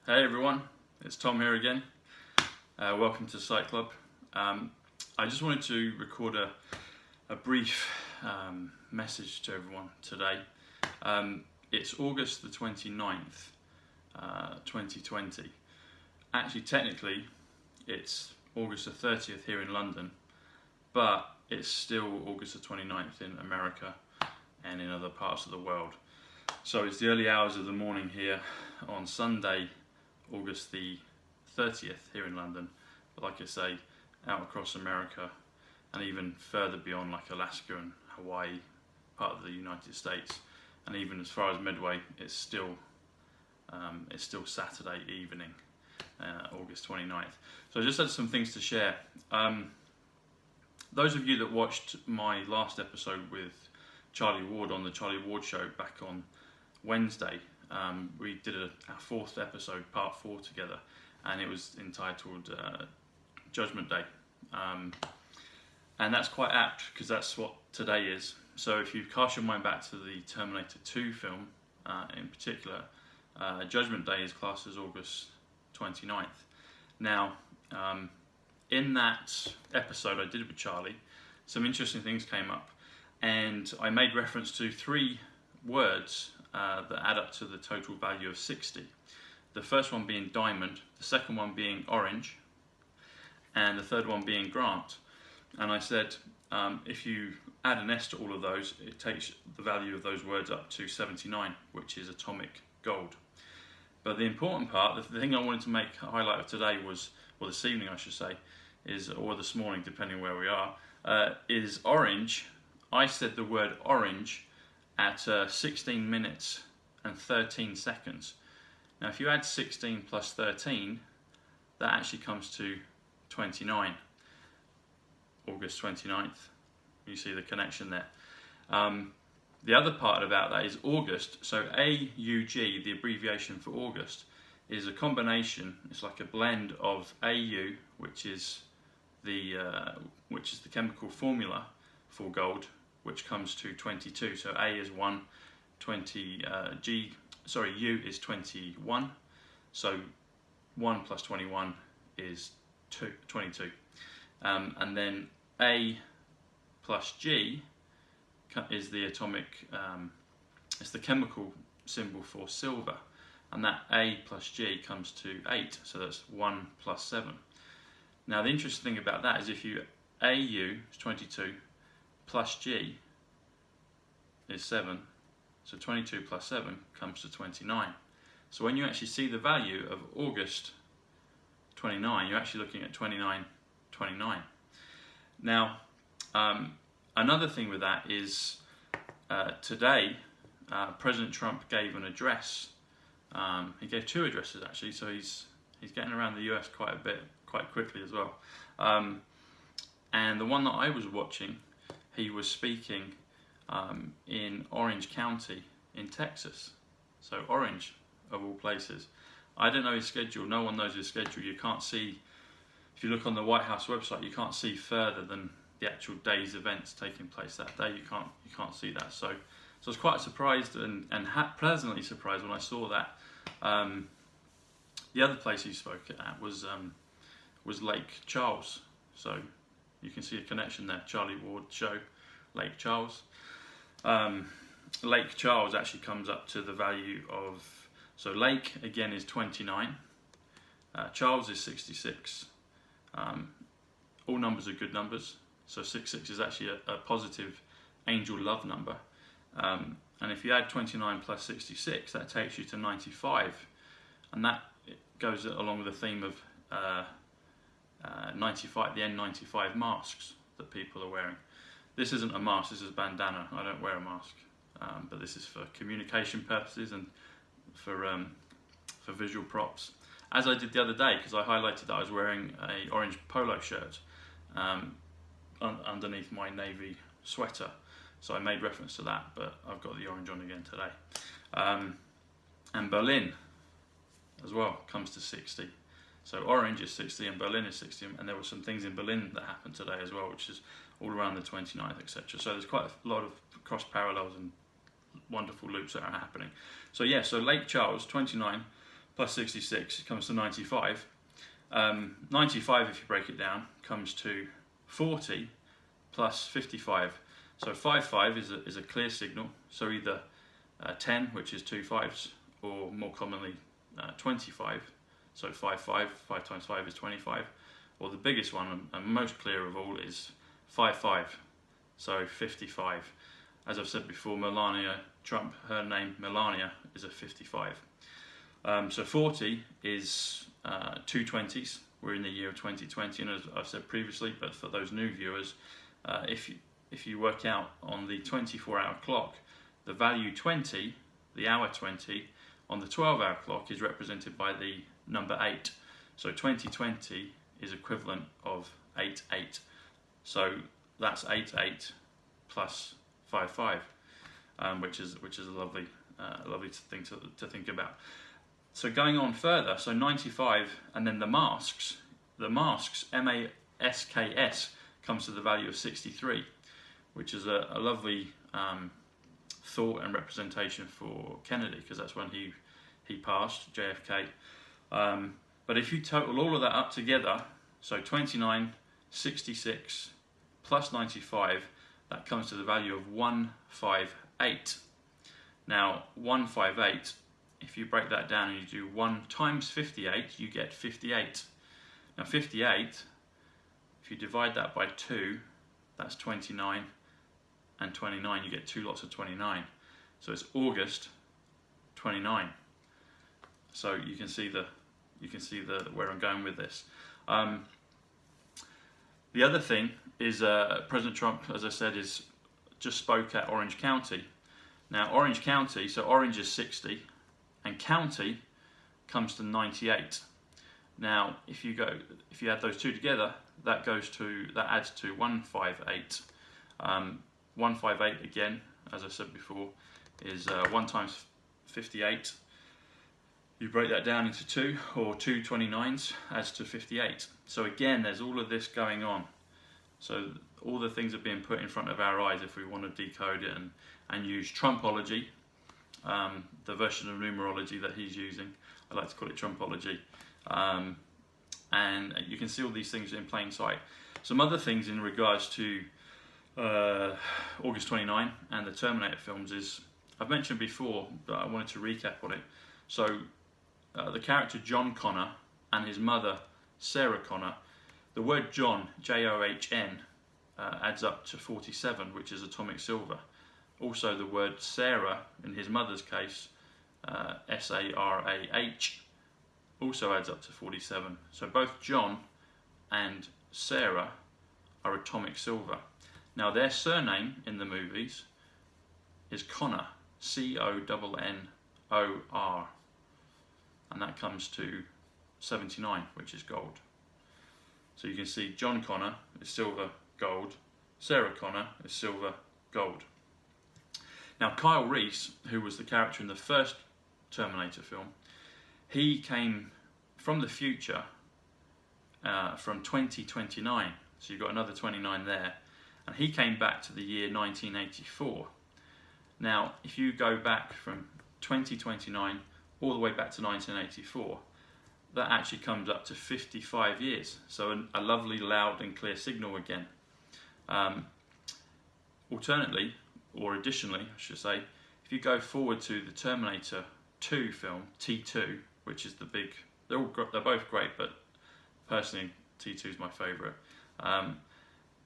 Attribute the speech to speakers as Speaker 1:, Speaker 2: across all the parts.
Speaker 1: Hey everyone, it's Tom here again. Welcome to Sight Club. I just wanted to record a brief message to everyone today. It's August the 29th, 2020. Actually, technically, it's August the 30th here in London, but it's still August the 29th in America and in other parts of the world. So it's the early hours of the morning here on Sunday, August the 30th here in London, but like I say, out across America and even further beyond, like Alaska and Hawaii, part of the United States, and even as far as Midway, it's still Saturday evening, August 29th. So I just had some things to share. Those of you that watched my last episode with Charlie Ward on the Charlie Ward Show back on Wednesday, we did our fourth episode, part 4 together, and it was entitled Judgment Day. And that's quite apt because that's what today is. So if you cast your mind back to the Terminator 2 film in particular, Judgment Day is classed as August 29th. Now, in that episode I did with Charlie, some interesting things came up, and I made reference to 3 words that add up to the total value of 60. The first one being diamond, the second one being orange, and the third one being grant. And I said if you add an S to all of those, it takes the value of those words up to 79, which is atomic gold. But the important part, the thing I wanted to make a highlight of today was, or this evening I should say, is, or this morning depending where we are, is orange. I said the word orange at 16 minutes and 13 seconds. Now if you add 16 plus 13, that actually comes to 29, August 29th. You see the connection there. The other part about that is August. So AuG, the abbreviation for August, is a combination, it's like a blend of Au, which is the chemical formula for gold, which comes to 22. So A is 1, U is 21. So 1 plus 21 is 22. And then A plus G is the atomic, it's the chemical symbol for silver. And that A plus G comes to 8. So that's 1 plus 7. Now the interesting thing about that is if you Au is 22 plus G is 7, so 22 plus 7 comes to 29. So when you actually see the value of August 29, you're actually looking at 2929. Now, another thing with that is today President Trump gave an address. He gave 2 addresses actually, so he's getting around the US quite a bit, quite quickly as well. And the one that I was watching, he was speaking in Orange County in Texas. So Orange, of all places. I don't know his schedule. No one knows his schedule. You can't see, if you look on the White House website, you can't see further than the actual day's events taking place that day. You can't see that. So I was quite surprised and pleasantly surprised when I saw that. The other place he spoke at was Lake Charles. So you can see a connection there. Charlie Ward Show, Lake Charles. Lake Charles actually comes up to the value of, so Lake again is 29, Charles is 66. All numbers are good numbers, so 66 is actually a positive angel love number. And if you add 29 plus 66, that takes you to 95, and that goes along with the theme of 95, the N95 masks that people are wearing. This isn't a mask, this is a bandana. I don't wear a mask, but this is for communication purposes and for visual props. As I did the other day, because I highlighted that I was wearing a orange polo shirt underneath my navy sweater. So I made reference to that, but I've got the orange on again today. And Berlin as well comes to 60. So orange is 60 and Berlin is 60, and there were some things in Berlin that happened today as well, which is all around the 29th, etc. So there's quite a lot of cross parallels and wonderful loops that are happening. So yeah, so Lake Charles 29 plus 66 comes to 95. 95, if you break it down, comes to 40 plus 55. So 55 is a clear signal. So either 10, which is 2 5s, or more commonly 25. So 5 times 5 is 25. Or the biggest one and most clear of all is 5 so 55. As I've said before, Melania Trump, her name Melania, is a 55. So 40 is 2 20s. We're in the year of 2020, and as I've said previously, but for those new viewers, if you work out on the 24-hour clock, the value 20, the hour 20, on the 12-hour clock is represented by the number 8. So 2020 is equivalent of 88. So that's 88 plus 55, which is a lovely thing to think about. So going on further, so 95, and then the masks, MASKS, comes to the value of 63, which is a lovely thought and representation for Kennedy, because that's when he passed, JFK. But if you total all of that up together, so 29, 66 plus 95, that comes to the value of 158. Now 158, if you break that down and you do 1 times 58, you get 58. Now 58, if you divide that by 2, that's 29, and 29, you get 2 lots of 29. So it's August 29. So you can see where I'm going with this. The other thing is President Trump, as I said, just spoke at Orange County. Now Orange County, so Orange is 60, and county comes to 98. Now if you add those two together, that adds to 158. 158 again, as I said before, is 1 times 58. You break that down into 2, or 2 29s adds to 58. So again, there's all of this going on. So all the things are being put in front of our eyes if we want to decode it and use trumpology, the version of numerology that he's using. I like to call it trumpology. And you can see all these things in plain sight. Some other things in regards to August 29 and the Terminator films is, I've mentioned before, but I wanted to recap on it. So the character John Connor and his mother Sarah Connor, the word John, John, adds up to 47, which is atomic silver. Also the word Sarah, in his mother's case, Sarah, also adds up to 47. So both John and Sarah are atomic silver. Now their surname in the movies is Connor, Connor, and that comes to 79, which is gold. So you can see John Connor is silver, gold. Sarah Connor is silver, gold. Now Kyle Reese, who was the character in the first Terminator film, he came from the future, from 2029. So you've got another 29 there. And he came back to the year 1984. Now, if you go back from 2029 all the way back to 1984, that actually comes up to 55 years. So a lovely, loud and clear signal again. Alternately, or additionally, I should say, if you go forward to the Terminator 2 film, T2, which is the big, they're both great, but personally T2 is my favourite.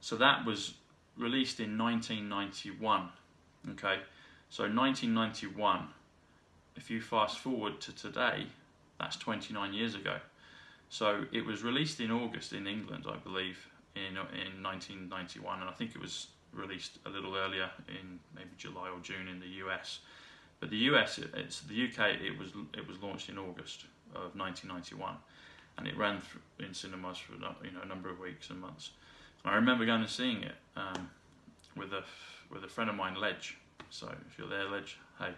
Speaker 1: So that was released in 1991. Okay, so 1991, if you fast forward to today, that's 29 years ago. So it was released in August in England, I believe, in 1991, and I think it was released a little earlier in maybe July or June in the US. But the US, the UK, it was launched in August of 1991, and it ran in cinemas for a number of weeks and months. And I remember going and seeing it with a friend of mine, Ledge. So if you're there, Ledge, hey.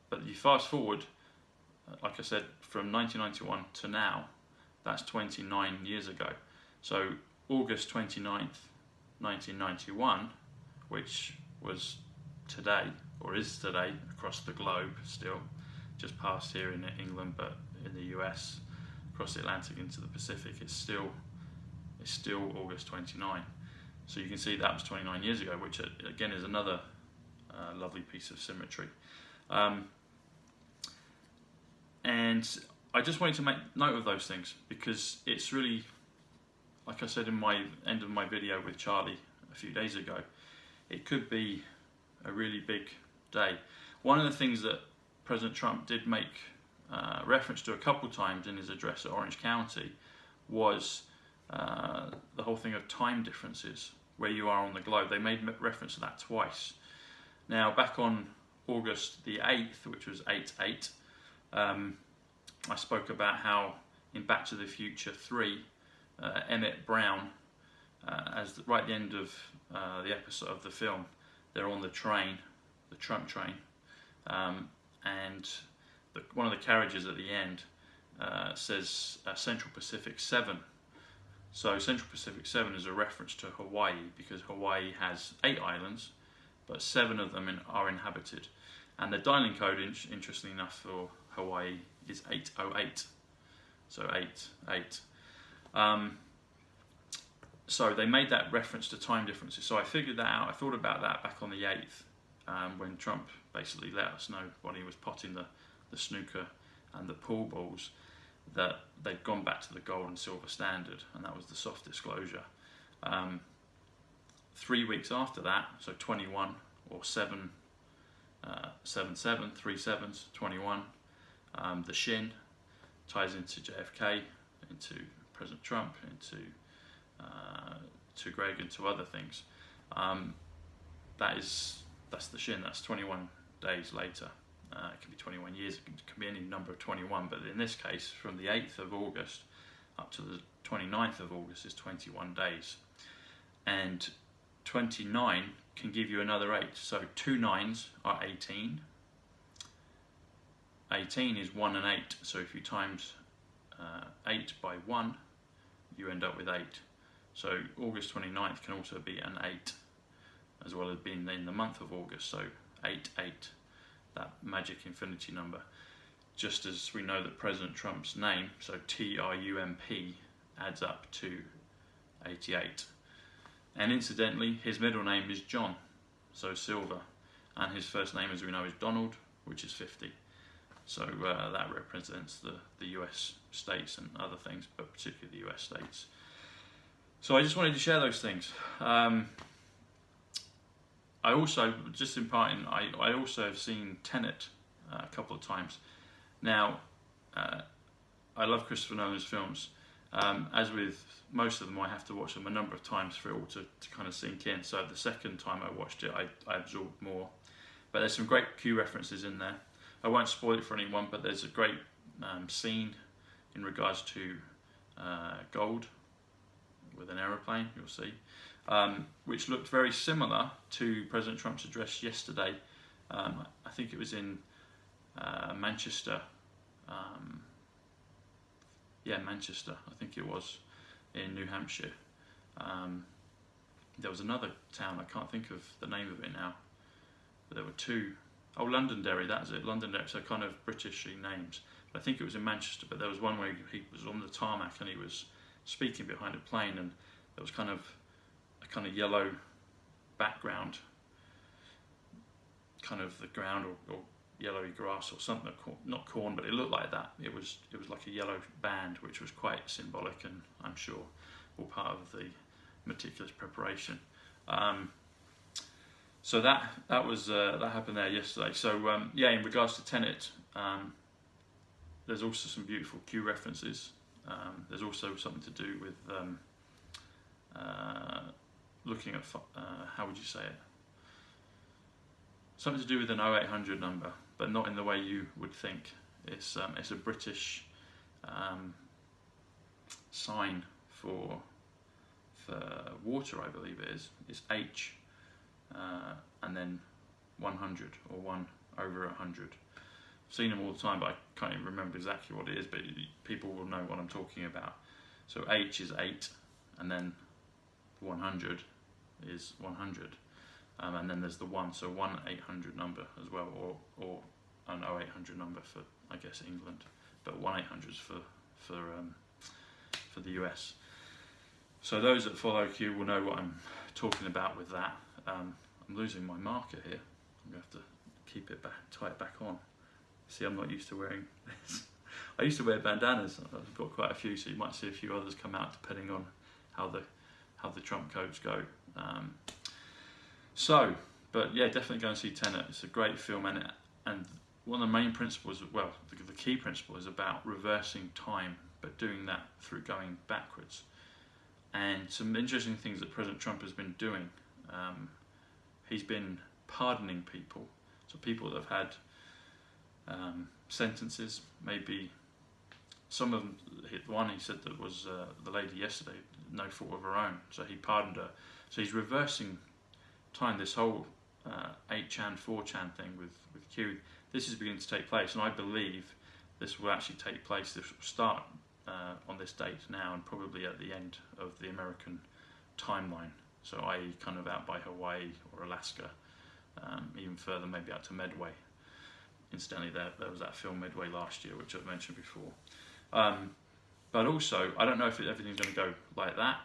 Speaker 1: But you fast forward, like I said, from 1991 to now, that's 29 years ago. So August 29th, 1991, which was today, or is today, across the globe still, just past here in England, but in the US, across the Atlantic into the Pacific, it's still August 29. So you can see that was 29 years ago, which again is another lovely piece of symmetry. And I just wanted to make note of those things, because it's really, like I said in my end of my video with Charlie a few days ago, it could be a really big day. One of the things that President Trump did make reference to a couple times in his address at Orange County was the whole thing of time differences, where you are on the globe. They made reference to that twice. Now, back on August the 8th, which was 8/8, I spoke about how in Back to the Future 3, Emmett Brown, right at the end of the episode of the film, they're on the train, the Trump train, and one of the carriages at the end says Central Pacific 7. So Central Pacific 7 is a reference to Hawaii, because Hawaii has 8 islands, but 7 of them are inhabited. And the dialing code, interestingly enough, for Hawaii is 808. So 8. So they made that reference to time differences. So I figured that out. I thought about that back on the 8th, when Trump basically let us know when he was potting the snooker and the pool balls, that they'd gone back to the gold and silver standard, and that was the soft disclosure. 3 weeks after that, so 21 or 7, 7/7, 3 sevens, 21. The Shin ties into JFK, into President Trump, into to Greg, and to other things. That's the Shin. That's 21 days later. It can be 21 years. It can be any number of 21, but in this case, from the 8th of August up to the 29th of August is 21 days, and 29 can give you another 8. So 2 9s are 18. 18 is 1 and 8. So if you times 8 by 1, you end up with 8. So August 29th can also be an 8, as well as being in the month of August. So 8/8, that magic infinity number. Just as we know that President Trump's name, so TRUMP, adds up to 88. And incidentally, his middle name is John, so Silver, and his first name, as we know, is Donald, which is 50. So that represents the US states and other things, but particularly the US states. So I just wanted to share those things. I also, just in part, I also have seen Tenet a couple of times. Now, I love Christopher Nolan's films. As with most of them, I have to watch them a number of times for it all to kind of sink in. So the second time I watched it, I absorbed more. But there's some great Q references in there. I won't spoil it for anyone, but there's a great scene in regards to gold with an aeroplane, you'll see, which looked very similar to President Trump's address yesterday. I think it was in Manchester. Manchester, I think it was, in New Hampshire. There was another town, I can't think of the name of it now, but there were 2. Oh, Londonderry, that's it, Londonderry, so kind of Britishy names. But I think it was in Manchester, but there was one where he was on the tarmac and he was speaking behind a plane, and there was kind of a kind of yellow background, kind of the ground or yellowy grass or something, not corn, but it looked like that. It was like a yellow band, which was quite symbolic, and I'm sure all part of the meticulous preparation. So that happened there yesterday. So in regards to Tenet, there's also some beautiful Q references. There's also something to do with looking at how would you say it? Something to do with an 0800 number, but not in the way you would think. It's a British sign for water, I believe it is. It's H and then 100 or 1 over 100. I've seen them all the time, but I can't even remember exactly what it is, but people will know what I'm talking about. So H is 8, and then 100 is 100. and then there's the 1, so 1-800 number as well, or an 0800 number for, I guess, England, but 1-800 is for the US. So those that follow Q will know what I'm talking about with that. I'm losing my marker here. I'm going to have to keep it back, tie it back on. See, I'm not used to wearing this. I used to wear bandanas. I've got quite a few, so you might see a few others come out depending on how the Trump codes go. But yeah, definitely go and see Tenet. It's a great film, and one of the main principles, well, the key principle is about reversing time, but doing that through going backwards. And some interesting things that President Trump has been doing. He's been pardoning people, so people that have had sentences, maybe some of them, the one he said that was the lady yesterday, no fault of her own, so he pardoned her. So he's reversing time. This whole 8chan, 4chan thing with Q, this is beginning to take place, and I believe this will actually take place. This will start on this date now, and probably at the end of the American timeline, so i.e. kind of out by Hawaii or Alaska, even further, maybe out to Medway. Incidentally, there was that film Midway last year, which I've mentioned before. But also, I don't know if everything's going to go like that.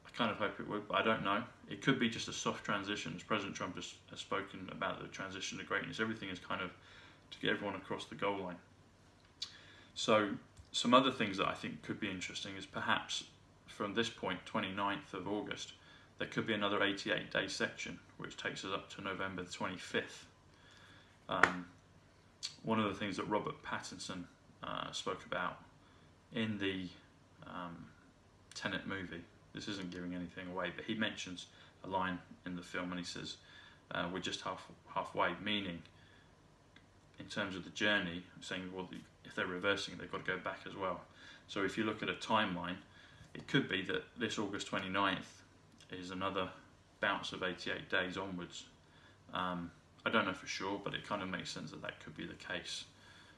Speaker 1: I kind of hope it would, but I don't know. It could be just a soft transition, as President Trump has spoken about the transition to greatness. Everything is kind of to get everyone across the goal line. So some other things that I think could be interesting is perhaps from this point, 29th of August, there could be another 88-day section, which takes us up to November the 25th. One of the things that Robert Pattinson spoke about in the Tenet movie, this isn't giving anything away, but he mentions a line in the film and he says, we're just halfway, meaning in terms of the journey, saying, well, if they're reversing, they've got to go back as well. So if you look at a timeline, it could be that this August 29th is another bounce of 88 days onwards. I don't know for sure, but it kind of makes sense that could be the case.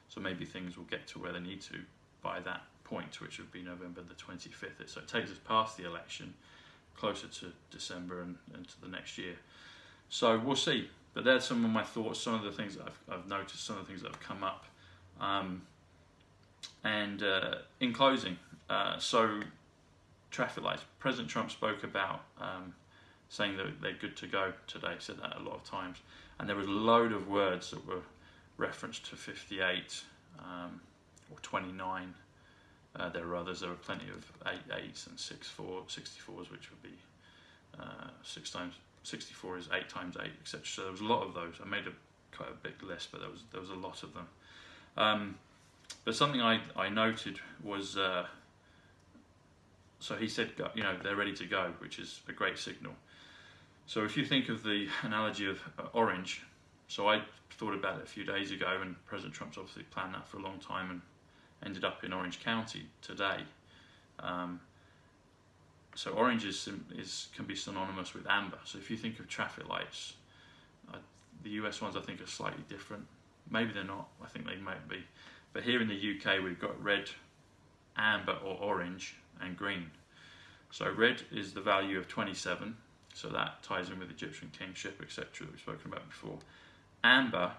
Speaker 1: So maybe things will get to where they need to by that point, which would be November the 25th. So it takes us past the election, closer to December and to the next year. So we'll see. But there's some of my thoughts, some of the things that I've noticed, some of the things that have come up. In closing, so traffic lights. President Trump spoke about saying that they're good to go today. He said that a lot of times. And there was a load of words that were referenced to 58 or 29. There are others. There are plenty of 8s and 64s, which would be 6 times 64 is 8 times 8, etc. So there was a lot of those. I made quite a big list, but there was a lot of them. But something I noted was, so he said, they're ready to go, which is a great signal. So if you think of the analogy of orange, so I thought about it a few days ago, and President Trump's obviously planned that for a long time and ended up in Orange County today. So orange can be synonymous with amber. So if you think of traffic lights, the US ones I think are slightly different. Maybe they're not, I think they might be. But here in the UK we've got red, amber or orange, and green. So red is the value of 27, so that ties in with Egyptian kingship, etc. that we've spoken about before. Amber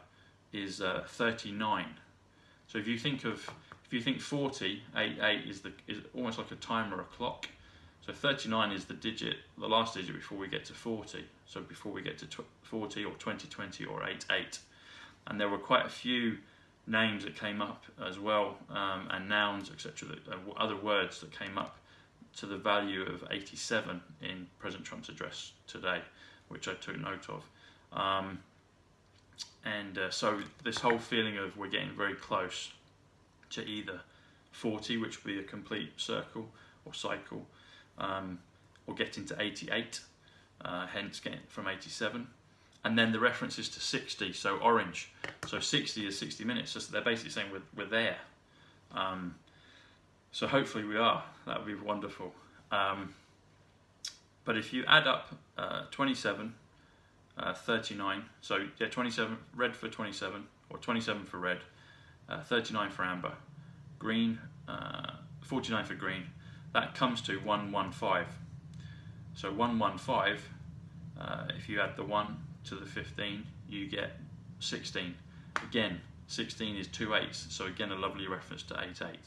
Speaker 1: is 39. So if you think 40, 88 is almost like a timer or a clock. So 39 is the last digit before we get to 40. So before we get to 40 or 2020 or 88. And there were quite a few names that came up as well, and nouns, etc. Other words that came up to the value of 87 in President Trump's address today, which I took note of. So this whole feeling of we're getting very close to either 40, which would be a complete circle or cycle, or getting to 88, hence getting from 87. And then the reference is to 60, so orange. So 60 is 60 minutes, so they're basically saying we're there. So hopefully we are, that would be wonderful. But if you add up 27, 39, so yeah, 27, red for 27, or 27 for red, 39 for amber, green, 49 for green, that comes to 115. So 115, if you add the 1 to the 15, you get 16. Again, 16 is 2 8s, so again a lovely reference to 8 8.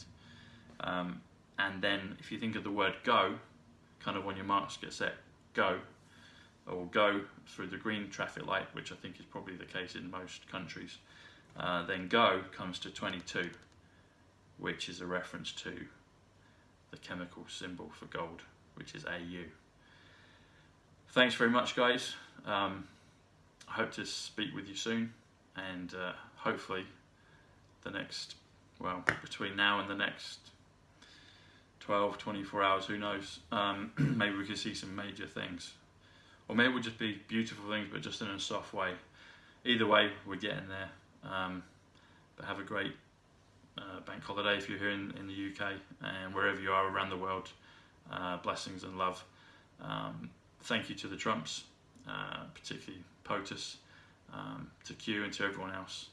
Speaker 1: And then if you think of the word go, kind of when your marks get set, go, or go through the green traffic light, which I think is probably the case in most countries, then go comes to 22, which is a reference to the chemical symbol for gold, which is AU. Thanks very much, guys. I hope to speak with you soon, and hopefully the next, well, between now and the next 12, 24 hours, who knows, maybe we could see some major things. Or maybe it would just be beautiful things, but just in a soft way. Either way, we're getting there. But have a great bank holiday if you're here in the UK, and wherever you are around the world. Blessings and love. Thank you to the Trumps, particularly Potus, to Q and to everyone else.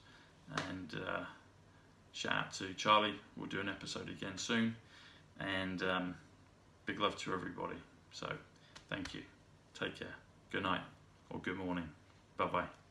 Speaker 1: And shout out to Charlie. We'll do an episode again soon. And big love to everybody. So thank you. Take care. Good night or good morning. Bye bye.